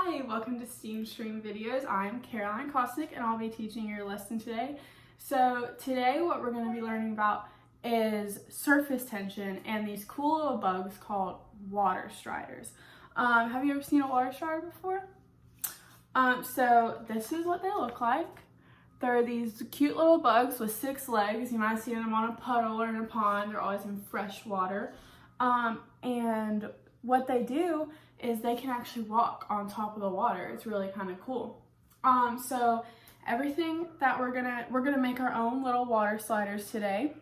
Hi, welcome to STEAM Stream Videos. I'm Caroline Kosnick and I'll be teaching your lesson today. So today what we're going to be learning about is surface tension and these cool little bugs called water striders. Have you ever seen a water strider before? So this is what they look like. They're these cute little bugs with 6 legs. You might see them on a puddle or in a pond. They're always in fresh water. And what they do is they can actually walk on top of the water. It's really kind of cool. So everything that we're gonna make our own little water sliders today,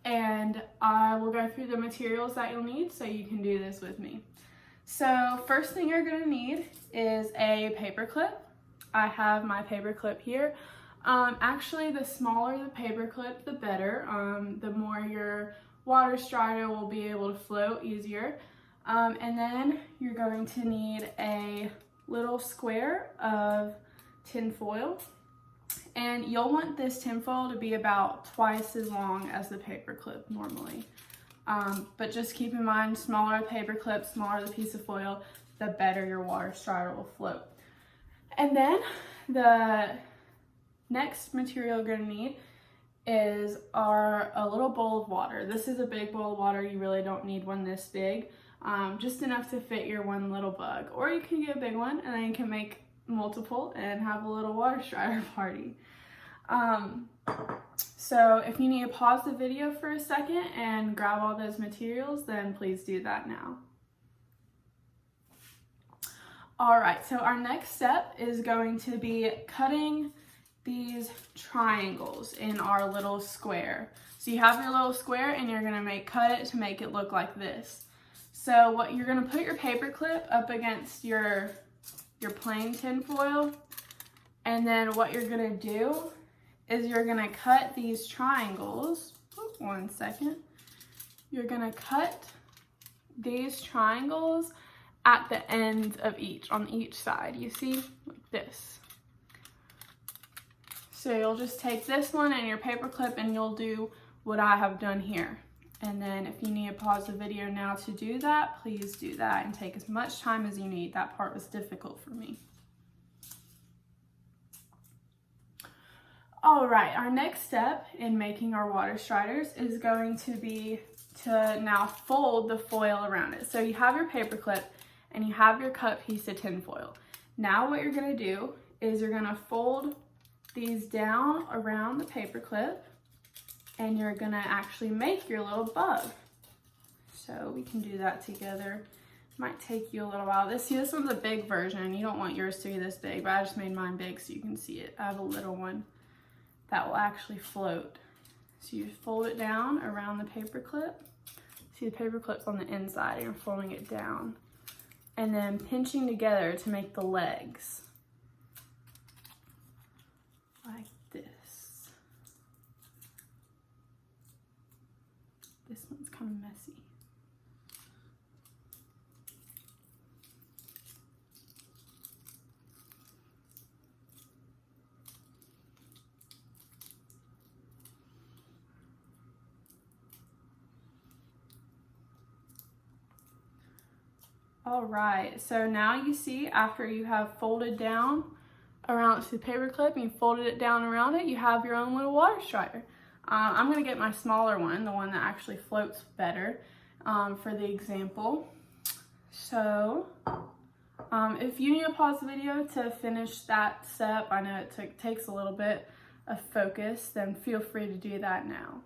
and I will go through the materials that you'll need so you can do this with me. So first thing you're gonna need is a paper clip. I have my paper clip here. Actually, the smaller the paper clip, the better. The more your water strider will be able to float easier. And then you're going to need a little square of tin foil, and you'll want this tin foil to be about twice as long as the paper clip normally. But just keep in mind, smaller the paper clip, smaller the piece of foil, the better your water strider will float. And then the next material you're going to need is a little bowl of water. This is a big bowl of water. You really don't need one this big. Just enough to fit your one little bug, or you can get a big one and then you can make multiple and have a little water strider party. So if you need to pause the video for a second and grab all those materials, then please do that now. Alright, so our next step is going to be cutting these triangles in our little square. So you have your little square and you're going to cut it to make it look like this. So what you're going to put your paper clip up against your plain tin foil, and then what you're going to do is you're going to cut these triangles. One second. You're going to cut these triangles at the ends of on each side. You see, like this. So you'll just take this one and your paper clip and you'll do what I have done here. And then if you need to pause the video now to do that, please do that and take as much time as you need. That part was difficult for me. All right, our next step in making our water striders is going to be to now fold the foil around it. So you have your paper clip and you have your cut piece of tin foil. Now what you're gonna do is you're gonna fold these down around the paper clip, and you're gonna actually make your little bug. So we can do that together. Might take you a little while. This one's a big version. You don't want yours to be this big, but I just made mine big so you can see it. I have a little one that will actually float. So you fold it down around the paper clip. See, the paper clip's on the inside and you're folding it down. And then pinching together to make the legs. Like this. This one's kind of messy. All right, so now you see after you have folded down around the paper clip and you folded it down around it, you have your own little water strider. I'm gonna get my smaller one, the one that actually floats better, for the example. So, if you need to pause the video to finish that step, I know it takes a little bit of focus, then feel free to do that now.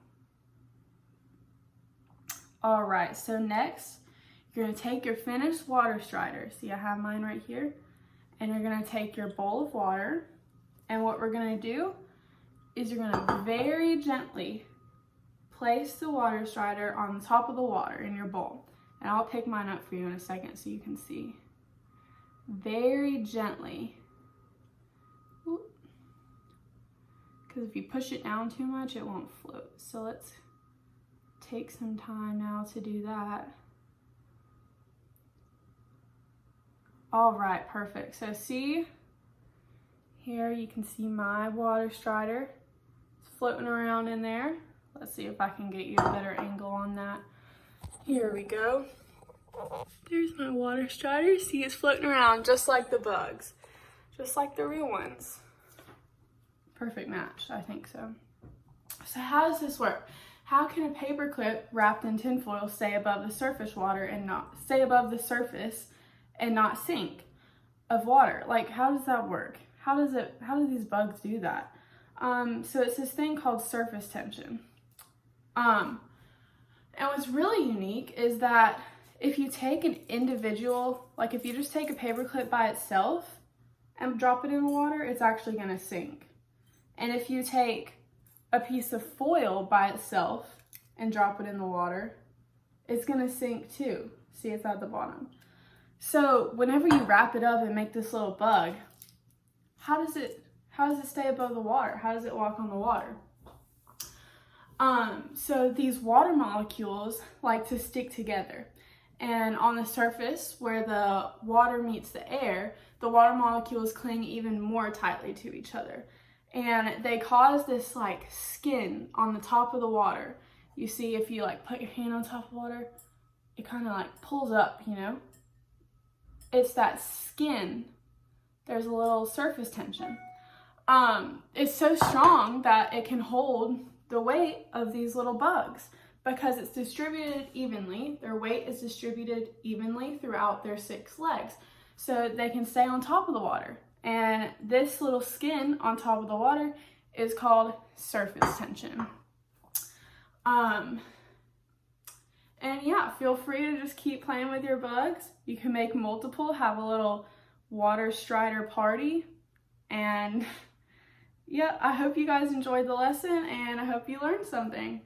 All right, so next, you're gonna take your finished water strider. See, I have mine right here. And you're gonna take your bowl of water, and what we're gonna do is you're gonna very gently place the water strider on the top of the water in your bowl. And I'll pick mine up for you in a second so you can see. Very gently. Because if you push it down too much, it won't float. So let's take some time now to do that. All right, perfect. So see, here you can see my water strider. It's floating around in there. Let's see if I can get you a better angle on that. Here we go. There's my water strider. See, it's floating around just like the bugs, just like the real ones. Perfect match, I think so. So how does this work? How can a paper clip wrapped in tinfoil stay above the surface water and not stay above the surface and not sink of water? Like, how does that work? How do these bugs do that? So it's this thing called surface tension. And what's really unique is that if you take an individual, like if you just take a paper clip by itself and drop it in the water, it's actually gonna sink. And if you take a piece of foil by itself and drop it in the water, it's gonna sink too. See, it's at the bottom. So whenever you wrap it up and make this little bug, how does it stay above the water? How does it walk on the water? So these water molecules like to stick together. And on the surface where the water meets the air, the water molecules cling even more tightly to each other. And they cause this like skin on the top of the water. You see, if you like put your hand on top of water, it kind of like pulls up, you know? It's that skin. There's a little surface tension. It's so strong that it can hold the weight of these little bugs because it's distributed evenly. Their weight is distributed evenly throughout their 6 legs. So they can stay on top of the water. And this little skin on top of the water is called surface tension. And yeah, feel free to just keep playing with your bugs. You can make multiple, have a little water strider party. And yeah, I hope you guys enjoyed the lesson and I hope you learned something.